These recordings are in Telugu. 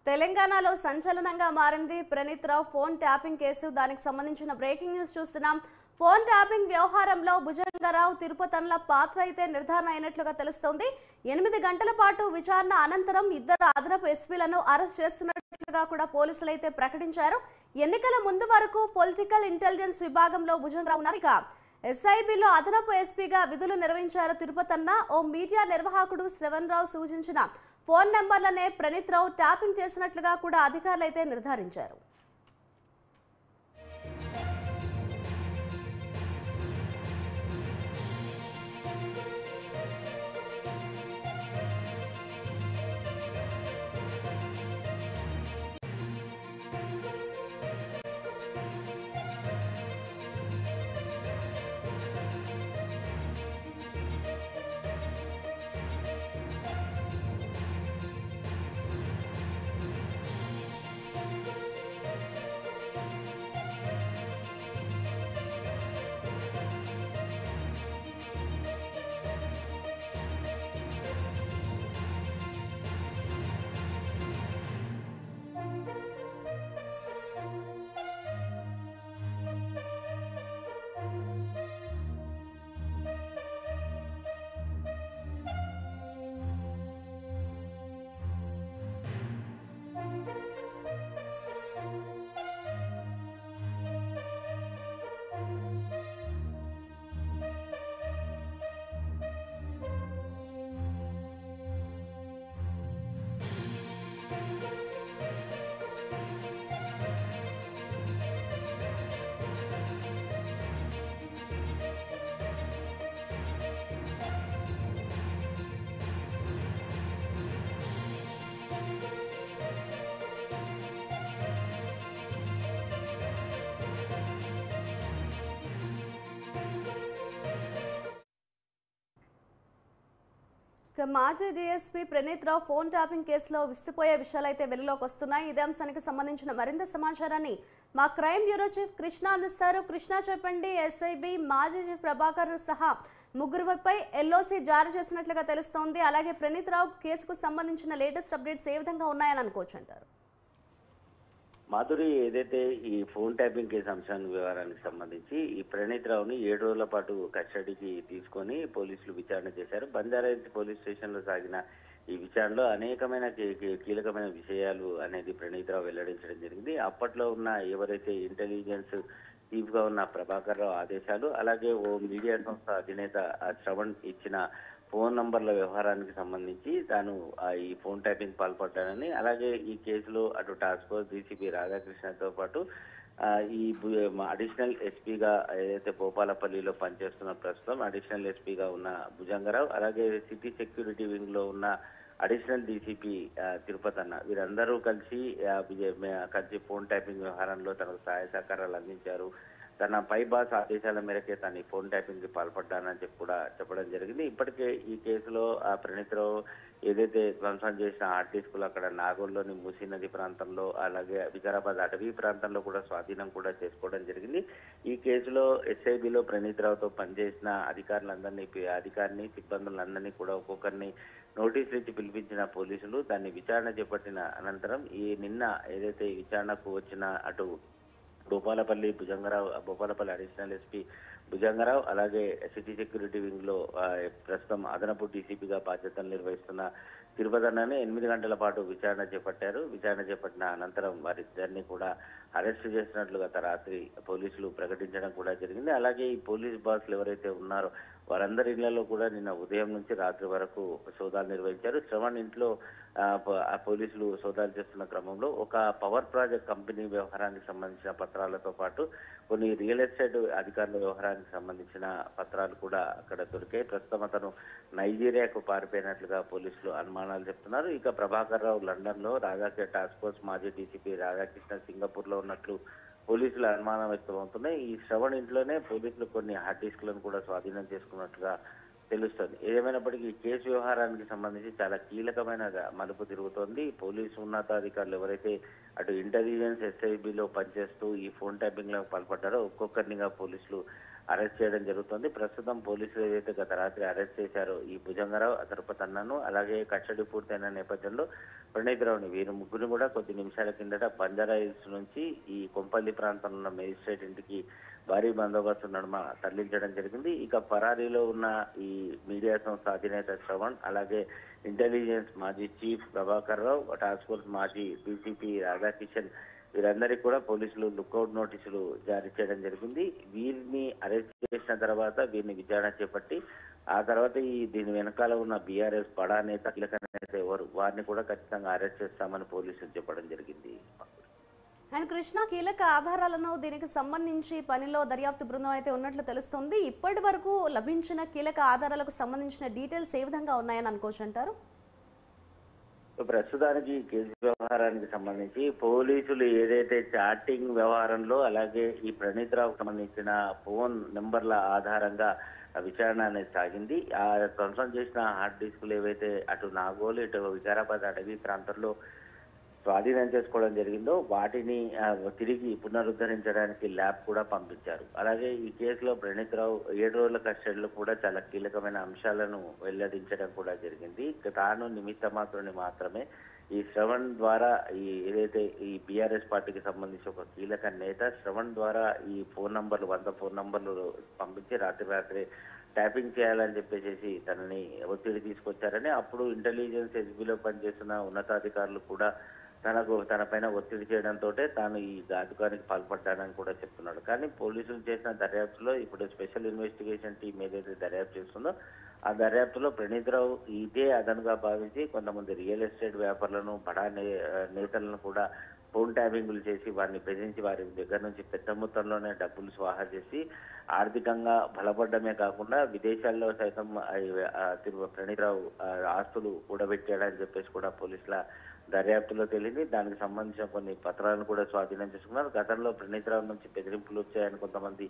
తెలంగాణలో సంచలనంగా మారింది ప్రణీత్ రావు ఫోన్ ట్యాపింగ్ కేసు. దానికి సంబంధించిన బ్రేకింగ్ న్యూస్ చూస్తున్నాం. ఫోన్ ట్యాపింగ్ వ్యవహారంలో భుజంగరావు తిరుపతన్ల పాత్ర అయితే నిర్ధారణ అయినట్లుగా తెలుస్తోంది. 8 గంటల పాటు విచారణ అనంతరం ఇద్దరు అదనపు ఎస్పీలను అరెస్ట్ చేస్తున్నట్లుగా కూడా పోలీసులు అయితే ప్రకటించారు. ఎన్నికల ముందు వరకు పొలిటికల్ ఇంటెలిజెన్స్ విభాగంలో భుజంగరావు ఉన్నారు. ఇక ఎస్ఐబిలో అదనపు ఎస్పీగా విధులు నిర్వహించారు తిరుపతన్న. ఓ మీడియా నిర్వాహకుడు శ్రవణ్ రావు సూచించిన ఫోన్ నెంబర్లనే ప్రణీత్ రావు ట్యాపింగ్ చేసినట్లుగా కూడా అధికారులు అయితే నిర్ధారించారు. మాజీ డీఎస్పీ ప్రణీత్ రావు ఫోన్ ట్యాపింగ్ కేసులో విస్తుపోయే విషయాలైతే వెలుగులోకి వస్తున్నాయి. ఇదే అంశానికి సంబంధించిన మరింత సమాచారాన్ని మా క్రైమ్ బ్యూరో చీఫ్ కృష్ణ అందిస్తారు. కృష్ణ, చెప్పండి. ఎస్ఐబి మాజీ చీఫ్ ప్రభాకర్ సహా ముగ్గురుపై ఎల్ఓసి జారీ చేసినట్లుగా తెలుస్తోంది. అలాగే ప్రణీత్ రావు కేసుకు సంబంధించిన లేటెస్ట్ అప్డేట్స్ ఏ విధంగా ఉన్నాయని అనుకోవచ్చు అంటారు? మాధురి, ఏదైతే ఈ ఫోన్ ట్యాపింగ్ కేసు అంశానికి వ్యవహారానికి సంబంధించి ఈ ప్రణీత్ రావుని 7 రోజుల పాటు కస్టడీకి తీసుకొని పోలీసులు విచారణ చేశారు. బంజారాహిల్స్ పోలీస్ స్టేషన్ లో సాగిన ఈ విచారణలో అనేకమైన కీలకమైన విషయాలు అనేది ప్రణీత్ రావు వెల్లడించడం జరిగింది. అప్పట్లో ఉన్న ఎవరైతే ఇంటెలిజెన్స్ చీఫ్ గా ఉన్న ప్రభాకర్ రావు ఆదేశాలు, అలాగే ఓ మీడియా సంస్థ అధినేత శ్రవణ్ ఇచ్చిన ఫోన్ నంబర్ల వ్యవహారానికి సంబంధించి తాను ఈ ఫోన్ ట్యాపింగ్ పాల్పడ్డానని, అలాగే ఈ కేసులో అటు టాస్క్ ఫోర్స్ డీసీపీ రాధాకృష్ణతో పాటు ఈ అడిషనల్ ఎస్పీగా ఏదైతే భూపాలపల్లిలో పనిచేస్తున్న ప్రస్తుతం అడిషనల్ ఎస్పీగా ఉన్న భుజంగరావు, అలాగే సిటీ సెక్యూరిటీ వింగ్ లో ఉన్న అడిషనల్ డీసీపీ తిరుపతన్న, వీరందరూ కలిసి ఫోన్ ట్యాపింగ్ వ్యవహారంలో తనకు సహాయ సహకారాలు అందించారు. తన పై బాస్ ఆదేశాల మేరకే తను ఫోన్ ట్యాపింగ్ కి పాల్పడ్డానని చెప్పి కూడా చెప్పడం జరిగింది. ఇప్పటికే ఈ కేసులో ప్రణీత్ రావు ఏదైతే ధ్వంసం చేసిన హార్డ్ డిస్కులు అక్కడ నాగోల్లోని మూసీ నది ప్రాంతంలో, అలాగే వికారాబాద్ అటవీ ప్రాంతంలో కూడా స్వాధీనం కూడా చేసుకోవడం జరిగింది. ఈ కేసులో ఎస్ఐబిలో ప్రణీత్ రావుతో పనిచేసిన అధికారిని సిబ్బందులందరినీ కూడా ఒక్కొక్కరిని నోటీసులు ఇచ్చి పిలిపించిన పోలీసులు దాన్ని విచారణ చేపట్టిన అనంతరం నిన్న ఏదైతే విచారణకు వచ్చిన అటు భూపాలపల్లి అడిషనల్ ఎస్పీ భుజంగరావు, అలాగే సిటీ సెక్యూరిటీ వింగ్ లో ప్రస్తుతం అదనపు డీసీపీగా బాధ్యతలు నిర్వహిస్తున్న తిరుపతన్నని 8 గంటల పాటు విచారణ చేపట్టారు. విచారణ చేపట్టిన అనంతరం వారిద్దరిని కూడా అరెస్ట్ చేసినట్లు గత రాత్రి పోలీసులు ప్రకటించడం కూడా జరిగింది. అలాగే ఈ పోలీస్ బాస్లు ఎవరైతే ఉన్నారో వారందరి ఇళ్లలో కూడా నిన్న ఉదయం నుంచి రాత్రి వరకు సోదాలు నిర్వహించారు. శ్రవణ్ ఇంట్లో పోలీసులు సోదాలు చేస్తున్న క్రమంలో ఒక పవర్ ప్రాజెక్ట్ కంపెనీ వ్యవహారానికి సంబంధించిన పత్రాలతో పాటు కొన్ని రియల్ ఎస్టేట్ అధికారుల వ్యవహారానికి సంబంధించిన పత్రాలు కూడా అక్కడ దొరికాయి. ప్రస్తుతం అతను నైజీరియాకు పారిపోయినట్లుగా పోలీసులు అనుమానాలు చెప్తున్నారు. ఇక ప్రభాకర్ రావు లండన్ లో, టాస్క్ ఫోర్స్ మాజీ డీసీపీ రాధాకృష్ణ సింగపూర్ లో ఉన్నట్లు పోలీసులు అనుమానం వ్యక్తమవుతున్నాయి. ఈ శ్రవణ్ ఇంట్లోనే పోలీసులు కొన్ని హార్డ్ డిస్క్లను కూడా స్వాధీనం చేసుకున్నట్లుగా తెలుస్తుంది. ఏదేమైనప్పటికీ ఈ కేసు వ్యవహారానికి సంబంధించి చాలా కీలకమైన మలుపు తిరుగుతోంది. పోలీసు ఉన్నతాధికారులు ఎవరైతే అటు ఇంటెలిజెన్స్ ఎస్ఐబిలో పనిచేస్తూ ఈ ఫోన్ ట్యాపింగ్ లో పాల్పడ్డారో ఒక్కొక్కరినిగా పోలీసులు అరెస్ట్ చేయడం జరుగుతుంది. ప్రస్తుతం పోలీసులు ఏదైతే గత రాత్రి అరెస్ట్ చేశారో ఈ భుజంగరావు, తిరుపతన్నను, అలాగే కస్టడీ పూర్తయిన నేపథ్యంలో ప్రణీత్ రావుని, వీరు ముగ్గురు కూడా కొద్ది నిమిషాల కిందట బంజారాహిల్స్ నుంచి ఈ కొంపల్లి ప్రాంతంలో ఉన్న మేజిస్ట్రేట్ ఇంటికి భారీ బందోబస్తు నడుమ తరలించడం జరిగింది. ఇక పరారీలో ఉన్న ఈ మీడియా సంస్థ అధినేత శ్రవణ్, అలాగే ఇంటెలిజెన్స్ మాజీ chief Prabhakar Rao, task force మాజీ డీసీపీ రాధాకిషన్, వీరందరికీ కూడా పోలీసులు లుకౌట్ నోటీసులు జారీ చేయడం జరిగింది. వీరిని అరెస్ట్ చేసిన తర్వాత వీరిని విచారణ చేపట్టి ఆ తర్వాత దీని వెనకాల ఉన్న బీఆర్ఎస్ బడా నేత, కీలక నేత ఎవరు, వారిని కూడా ఖచ్చితంగా అరెస్ట్ చేస్తామని పోలీసులు చెప్పడం జరిగింది. అండ్ కృష్ణ, కీలక ఆధారాలను దీనికి సంబంధించి పనిలో దర్యాప్తు బృందం అయితే ఉన్నట్లు తెలుస్తుంది. ఇప్పటి వరకు లభించిన కీలక ఆధారాలకు సంబంధించిన డీటెయిల్స్ ఏ విధంగా ఉన్నాయని అనుకోవచ్చు అంటారు? ప్రస్తుతానికి కేసు వ్యవహారానికి సంబంధించి పోలీసులు ఏదైతే చాటింగ్ వ్యవహారంలో, అలాగే ఈ ప్రణీత్ రావుకు సంబంధించిన ఫోన్ నెంబర్ల ఆధారంగా విచారణ అనేది సాగింది. ఆ ధ్వంసం చేసిన హార్డ్ డిస్కులు ఏవైతే అటు నాగోలు, ఇటు వికారాబాద్ అటవీ ప్రాంతంలో స్వాధీనం చేసుకోవడం జరిగిందో వాటిని తిరిగి పునరుద్ధరించడానికి ల్యాబ్ కూడా పంపించారు. అలాగే ఈ కేసులో ప్రణీత్ రావు 7 రోజుల కస్టడీలో కూడా చాలా కీలకమైన అంశాలను వెల్లడించడం కూడా జరిగింది. తాను నిమిత్త మాత్రుని మాత్రమే ఈ శ్రవణ్ ద్వారా ఏదైతే ఈ బీఆర్ఎస్ పార్టీకి సంబంధించి ఒక కీలక నేత శ్రవణ్ ద్వారా ఈ ఫోన్ నంబర్లు 100 ఫోన్ నంబర్లు పంపించి రాత్రి ట్యాపింగ్ చేయాలని చెప్పేసి తనని ఒత్తిడి తీసుకొచ్చారని, అప్పుడు ఇంటెలిజెన్స్ ఎస్బీలో పనిచేస్తున్న ఉన్నతాధికారులు కూడా తన పైన ఒత్తిడి చేయడంతో తాను ఈ ఘాతుకానికి పాల్పడ్డానని కూడా చెప్తున్నాడు. కానీ పోలీసులు చేసిన దర్యాప్తులో ఇప్పుడు స్పెషల్ ఇన్వెస్టిగేషన్ టీం ఏదైతే దర్యాప్తు చేస్తుందో ఆ దర్యాప్తులో ప్రణీత్ రావు ఇదే అదనుగా భావించి కొంతమంది రియల్ ఎస్టేట్ వ్యాపారులను, బడా నేతలను కూడా ఫోన్ ట్యాపింగ్లు చేసి వారిని బెదిరించి వారి దగ్గర నుంచి పెద్ద మొత్తంలోనే డబ్బులు స్వాహా చేసి ఆర్థికంగా బలపడమే కాకుండా విదేశాల్లో సైతం ప్రణీత్ రావు ఆస్తులు కూడబెట్టాడని చెప్పేసి కూడా పోలీసుల దర్యాప్తులో తేలింది. దానికి సంబంధించిన కొన్ని పత్రాలను కూడా స్వాధీనం చేసుకున్నారు. గతంలో ప్రణీత్ రావు నుంచి బెదిరింపులు వచ్చాయని కొంతమంది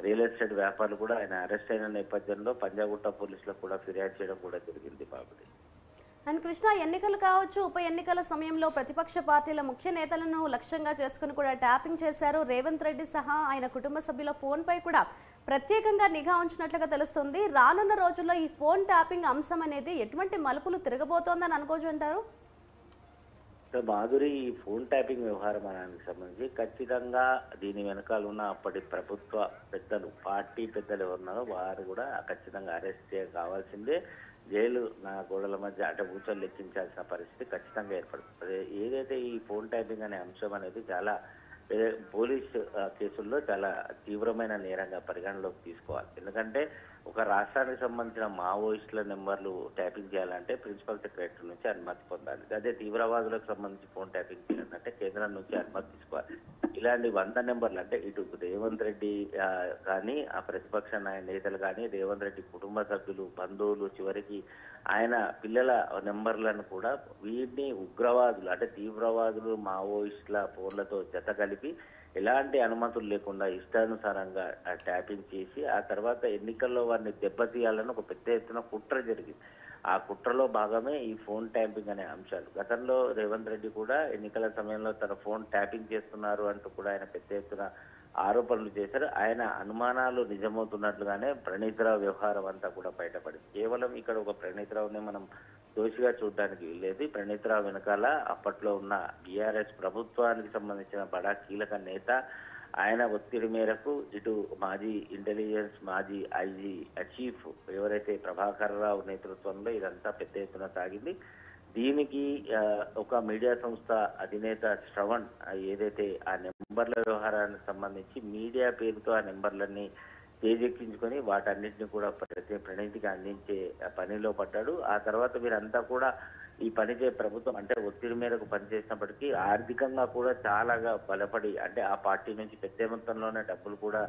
రియల్ ఎస్టేట్ వ్యాపారులు కూడా ఆయన అరెస్ట్ అయిన నేపథ్యంలో పంజాగుట్ట పోలీసులకు కూడా ఫిర్యాదు చేయడం కూడా జరిగింది. బాబుడి అండ్ కృష్ణ, ఎన్నికలు కావచ్చు, ఉప ఎన్నికల సమయంలో ప్రతిపక్ష పార్టీల ముఖ్య నేతలను లక్ష్యంగా చేసుకుని కూడా ట్యాపింగ్ చేశారు. రేవంత్ రెడ్డి సహా ఆయన కుటుంబ సభ్యుల ఫోన్ పై కూడా ప్రత్యేకంగా నిఘా ఉంచినట్లుగా తెలుస్తుంది. రానున్న రోజుల్లో ఈ ఫోన్ ట్యాపింగ్ అంశం అనేది ఎటువంటి మలుపులు తిరగబోతోందని అనుకోవచ్చు అంటారు? మాధురి, ఈ ఫోన్ ట్యాపింగ్ వ్యవహారానికి సంబంధించి ఖచ్చితంగా దీని వెనకాల ఉన్న అప్పటి ప్రభుత్వ పెద్దలు, పార్టీ పెద్దలు ఎవరున్నారో వారు కూడా ఖచ్చితంగా అరెస్ట్ కావాల్సిందే. జైలు నా గోడల మధ్య కూర్చొని లెక్కించాల్సిన పరిస్థితి ఖచ్చితంగా ఏర్పడుతుంది. ఏదైతే ఈ ఫోన్ ట్యాపింగ్ అనే అంశం అనేది చాలా పోలీస్ కేసుల్లో చాలా తీవ్రమైన నేరంగా పరిగణలోకి తీసుకోవాలి. ఎందుకంటే ఒక రాష్ట్రానికి సంబంధించిన మావోయిస్టుల నెంబర్లు ట్యాపింగ్ చేయాలంటే ప్రిన్సిపల్ సెక్రటరీ నుంచి అనుమతి పొందాలి. అదే తీవ్రవాదులకు సంబంధించి ఫోన్ ట్యాపింగ్ చేయాలంటే కేంద్రం నుంచి అనుమతి తీసుకోవాలి. ఇలాంటి 100 నెంబర్లు అంటే ఇటు రేవంత్ రెడ్డి కానీ, ఆ ప్రతిపక్ష నేతలు కానీ, రేవంత్ రెడ్డి కుటుంబ సభ్యులు, బంధువులు, చివరికి ఆయన పిల్లల నెంబర్లను కూడా వీటిని ఉగ్రవాదులు అంటే తీవ్రవాదులు, మావోయిస్టుల ఫోన్లతో జత కలిపి ఎలాంటి అనుమతులు లేకుండా ఇష్టానుసారంగా ట్యాపింగ్ చేసి ఆ తర్వాత ఎన్నికల్లో వారిని దెబ్బతీయాలని ఒక పెద్ద ఎత్తున కుట్ర జరిగింది. ఆ కుట్రలో భాగమే ఈ ఫోన్ ట్యాపింగ్ అనే అంశాలు. గతంలో రేవంత్ రెడ్డి కూడా ఎన్నికల సమయంలో తన ఫోన్ ట్యాపింగ్ చేస్తున్నారు అంటూ కూడా ఆయన పెద్ద ఎత్తున ఆరోపణలు చేశారు. ఆయన అనుమానాలు నిజమవుతున్నట్లుగానే ప్రణీత్ రావు వ్యవహారం అంతా కూడా బయటపడింది. కేవలం ఇక్కడ ఒక ప్రణీత్ రావుని మనం దోషిగా చూడడానికి వీల్లేదు. ప్రణీత్ రావు వెనకాల అప్పట్లో ఉన్న బీఆర్ఎస్ ప్రభుత్వానికి సంబంధించిన బడా కీలక నేత, ఆయన ఒత్తిడి మేరకు ఇటు మాజీ ఇంటెలిజెన్స్, మాజీ ఐజీ చీఫ్ ఎవరైతే ప్రభాకర్ రావు నేతృత్వంలో ఇదంతా పెద్ద ఎత్తున సాగింది. దీనికి ఒక మీడియా సంస్థ అధినేత శ్రవణ్ ఏదైతే ఆ నెంబర్ల వ్యవహారానికి సంబంధించి మీడియా పేరుతో ఆ నెంబర్లన్నీ తేజెక్కించుకొని వాటన్నిటిని కూడా ప్రణీతికి అందించే పనిలో పడ్డాడు. ఆ తర్వాత వీరంతా కూడా ఈ పనిచే ప్రభుత్వం అంటే ఒత్తిడి మేరకు పనిచేసినప్పటికీ ఆర్థికంగా కూడా చాలాగా బలపడి అంటే ఆ పార్టీ నుంచి పెద్ద మొత్తంలోనే డబ్బులు కూడా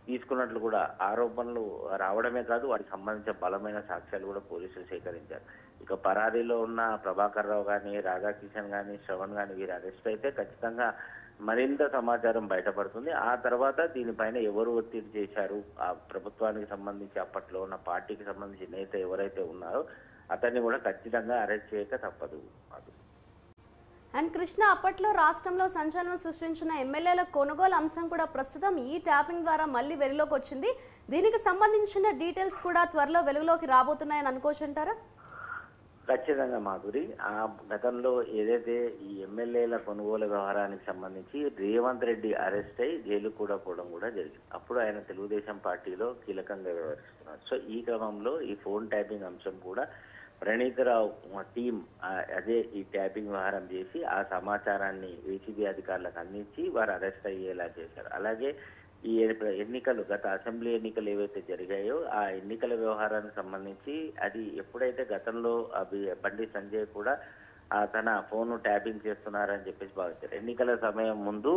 తీసుకున్నట్లు కూడా ఆరోపణలు రావడమే కాదు, వాటికి సంబంధించిన బలమైన సాక్ష్యాలు కూడా పోలీసులు సేకరించారు. ఇక పరారీలో ఉన్న ప్రభాకర్ రావు కానీ, రాధాకిషన్ కానీ, శ్రవణ్ కానీ వీరు అరెస్ట్ అయితే ఖచ్చితంగా మరింత సమాచారం బయటపడుతుంది. ఆ తర్వాత దీనిపైన ఎవరు ఒత్తిడి చేశారు, ఆ ప్రభుత్వానికి సంబంధించి అప్పట్లో ఉన్న పార్టీకి సంబంధించి నేత ఎవరైతే ఉన్నారో అతన్ని కూడా ఖచ్చితంగా అరెస్ట్ చేయక తప్పదు. అండ్ కృష్ణ, అప్పట్లో రాష్ట్రంలో సంచలనం సృష్టించిన ఎమ్మెల్యేల కొనుగోలు అంశం కూడా ప్రస్తుతం ఈ ట్యాపింగ్ ద్వారా మళ్ళీ వెలుగులోకి వచ్చింది. దీనికి సంబంధించిన డీటెయిల్స్ కూడా త్వరలో వెలుగులోకి రాబోతున్నాయని అనుకోవచ్చంటారా? ఖచ్చితంగా మాధురి, ఆ గతంలో ఏదైతే ఈ ఎమ్మెల్యేల కొనుగోలు వ్యవహారానికి సంబంధించి రేవంత్ రెడ్డి అరెస్ట్ అయి జైలు కూడా పోవడం కూడా జరిగింది. అప్పుడు ఆయన తెలుగుదేశం పార్టీలో కీలకంగా వ్యవహరిస్తున్నారు. సో ఈ క్రమంలో ఈ ఫోన్ ట్యాపింగ్ అంశం కూడా ప్రణీతరావు టీం అదే ఈ ట్యాపింగ్ వ్యవహారం చేసి ఆ సమాచారాన్ని ఏసీబీ అధికారులకు అందించి వారు అరెస్ట్ అయ్యేలా చేశారు. అలాగే ఈ ఎన్నికలు, గత అసెంబ్లీ ఎన్నికలు ఏవైతే జరిగాయో ఆ ఎన్నికల వ్యవహారానికి సంబంధించి అది ఎప్పుడైతే గతంలో బండి సంజయ్ కూడా తన ఫోన్ ట్యాపింగ్ చేస్తున్నారని చెప్పేసి భావించారు. ఎన్నికల సమయం ముందు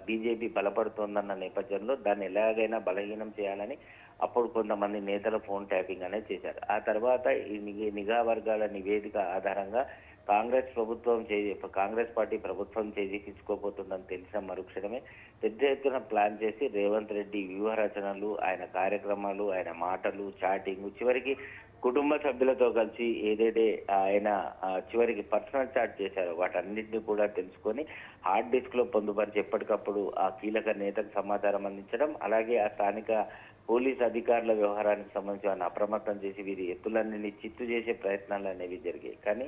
బీజేపీ బలపడుతోందన్న నేపథ్యంలో దాన్ని ఎలాగైనా బలహీనం చేయాలని అప్పుడు కొంతమంది నేతల ఫోన్ ట్యాపింగ్ అనేది చేశారు. ఆ తర్వాత ఈ నిఘా వర్గాల నివేదిక ఆధారంగా కాంగ్రెస్ పార్టీ ప్రభుత్వం చేజిక్కించుకోబోతుందని తెలిసిన మరుక్షణమే పెద్ద ఎత్తున ప్లాన్ చేసి రేవంత్ రెడ్డి వ్యూహ రచనలు, ఆయన కార్యక్రమాలు, ఆయన మాటలు, చాటింగ్, చివరికి కుటుంబ సభ్యులతో కలిసి ఏదైతే ఆయన చివరికి పర్సనల్ చాట్ చేశారో వాటన్నిటిని కూడా తెలుసుకొని హార్డ్ డిస్క్ లో పొందుపరిచి ఎప్పటికప్పుడు ఆ కీలక నేతకు సమాచారం అందించడం, అలాగే ఆ స్థానిక పోలీస్ అధికారుల వ్యవహారానికి సంబంధించి ఆయన అప్రమత్తం చేసి వీరి ఎత్తులన్నీ చిత్తు చేసే ప్రయత్నాలు అనేవి జరిగాయి. కానీ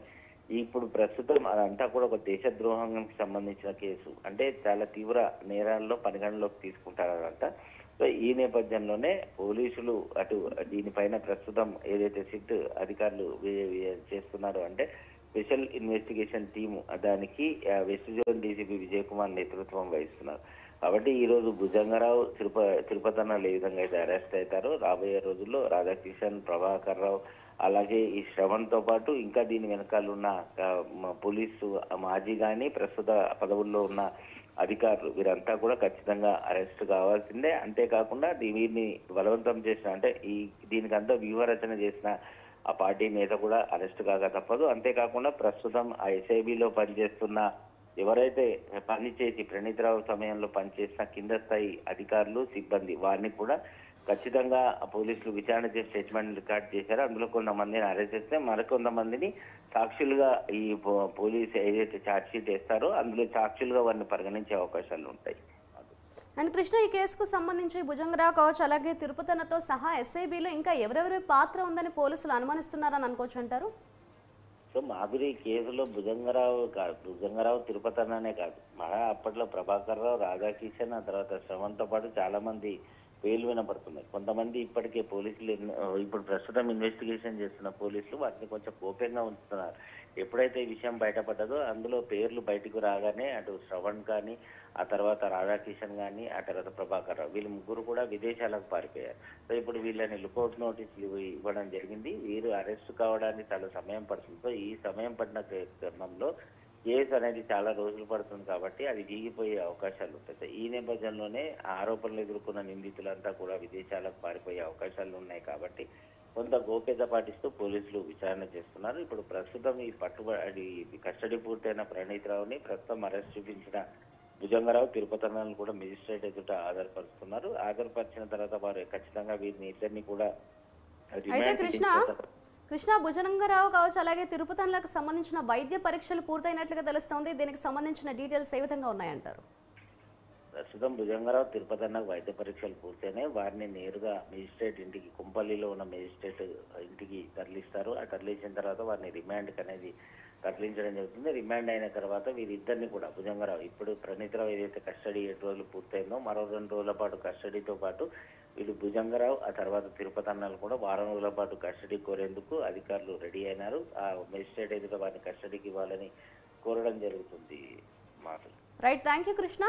ఇప్పుడు ప్రస్తుతం అదంతా కూడా ఒక దేశద్రోహానికి సంబంధించిన కేసు, అంటే చాలా తీవ్ర నేరాల్లో పరిగణలోకి తీసుకుంటారంట. సో ఈ నేపథ్యంలోనే పోలీసులు అటు దీనిపైన ప్రస్తుతం ఏదైతే సిట్ అధికారులు చేస్తున్నారో, అంటే స్పెషల్ ఇన్వెస్టిగేషన్ టీము, దానికి west zone DCP Vijay Kumar నేతృత్వం వహిస్తున్నారు. కాబట్టి ఈ రోజు భుజంగరావు, తిరుపతన్నలు ఏ విధంగా అయితే అరెస్ట్ అవుతారో రాబోయే రోజుల్లో రాధాకిషన్, ప్రభాకర్ రావు, అలాగే ఈ శ్రవణ్ తో పాటు ఇంకా దీని వెనకాల ఉన్న పోలీసు మాజీ కానీ ప్రస్తుత పదవుల్లో ఉన్న అధికారులు వీరంతా కూడా ఖచ్చితంగా అరెస్ట్ కావాల్సిందే. అంతేకాకుండా వీరిని బలవంతం చేసిన, అంటే దీనికంతా వ్యూహరచన చేసిన ఆ పార్టీ నేత కూడా అరెస్ట్ కాక తప్పదు. అంతేకాకుండా ప్రస్తుతం ఆ ఎస్ఐబిలో పనిచేస్తున్న ఎవరైతే పనిచేసి ప్రణీతరావు సమయంలో పనిచేసిన కింద స్థాయి అధికారులు, సిబ్బంది, వారిని కూడా ఖచ్చితంగా పోలీసులు విచారణ చేసి స్టేట్మెంట్ రికార్డ్ చేశారు. అందులో కొంతమందిని అరెస్ట్ చేస్తే మరికొంతమందిని సాక్షులుగా ఈ పోలీసు ఏదైతే ఛార్జ్ షీట్ వేస్తారో అందులో సాక్షులుగా వారిని పరిగణించే అవకాశాలు ఉంటాయి. అండ్ కృష్ణ, ఈ కేసుకు సంబంధించి భుజంగరావు కావచ్చు, అలాగే తిరుపతన్నతో సహా ఎస్ఐబిలో ఇంకా ఎవరెవరి పాత్ర ఉందని పోలీసులు అనుమానిస్తున్నారని అనుకోవచ్చు అంటారు? సో మాధురి, కేసులో భుజంగరావు తిరుపతన్ననే కాదు, మహా అప్పట్లో ప్రభాకర్ రావు, రాధాకిషన్, ఆ తర్వాత శ్రవణ్తో పాటు చాలా మంది పేర్లు వినపడుతున్నాయి. కొంతమంది ఇప్పటికే పోలీసులు ఇప్పుడు ప్రస్తుతం ఇన్వెస్టిగేషన్ చేస్తున్న పోలీసులు వాటిని కొంచెం గోప్యంగా ఉంచుతున్నారు. ఎప్పుడైతే ఈ విషయం బయటపడ్డదో అందులో పేర్లు బయటకు రాగానే అటు శ్రవణ్ కానీ, ఆ తర్వాత రాధాకిషన్ కానీ, ఆ తర్వాత ప్రభాకర్ రావు, వీళ్ళు ముగ్గురు కూడా విదేశాలకు పారిపోయారు. సో ఇప్పుడు వీళ్ళని లుకౌట్ నోటీసులు ఇవ్వడం జరిగింది. వీరు అరెస్ట్ కావడానికి చాలా సమయం పడుతుంది. సో ఈ సమయం పడిన క్రమంలో కేసు అనేది చాలా రోజులు పడుతుంది కాబట్టి అది వీగిపోయే అవకాశాలు ఉంటాయి. ఈ నేపథ్యంలోనే ఆరోపణలు ఎదుర్కొన్న నిందితులంతా కూడా విదేశాలకు పారిపోయే అవకాశాలు ఉన్నాయి. కాబట్టి కొంత గోప్యత పాటిస్తూ పోలీసులు విచారణ చేస్తున్నారు. ఇప్పుడు ప్రస్తుతం ఈ కస్టడీ పూర్తయిన ప్రణీతరావుని ప్రస్తుతం అరెస్ట్ చూపించిన భుజంగరావు, తిరుపతన్నలను కూడా మెజిస్ట్రేట్ ఎదుట హాజరుపరుస్తున్నారు. హాజరుపరిచిన తర్వాత వారు ఖచ్చితంగా వీరిని ఇద్దరిని కూడా కృష్ణ, భుజంగరావు కావచ్చు, అలాగే తిరుపతన్నలకు సంబంధించిన వైద్య పరీక్షలు పూర్తయినట్లుగా తెలుస్తోంది. దీనికి సంబంధించిన డీటెయిల్స్ ఏ విధంగా ఉన్నాయంటారు? ప్రస్తుతం భుజంగరావు, తిరుపతన్నకు వైద్య పరీక్షలు పూర్తయినాయి. వారిని నేరుగా మెజిస్ట్రేట్ ఇంటికి, కుంపల్లిలో ఉన్న మెజిస్ట్రేట్ ఇంటికి తరలిస్తారు. ఆ తరలించిన తర్వాత వారిని రిమాండ్కి అనేది తరలించడం జరుగుతుంది. రిమాండ్ అయిన తర్వాత వీరిద్దరిని కూడా భుజంగరావు, ఇప్పుడు ప్రణీతరావు ఏదైతే కస్టడీ 7 రోజులు పూర్తయిందో మరో 2 రోజుల పాటు కస్టడీతో పాటు వీళ్ళు భుజంగరావు, ఆ తర్వాత తిరుపతన్నలు కూడా వారం రోజుల పాటు కస్టడీ కోరేందుకు అధికారులు రెడీ అయినారు. ఆ మెజిస్ట్రేట్ ఎదుట వారిని కస్టడీకి ఇవ్వాలని కోరడం జరుగుతుంది. Right, thank you Krishna.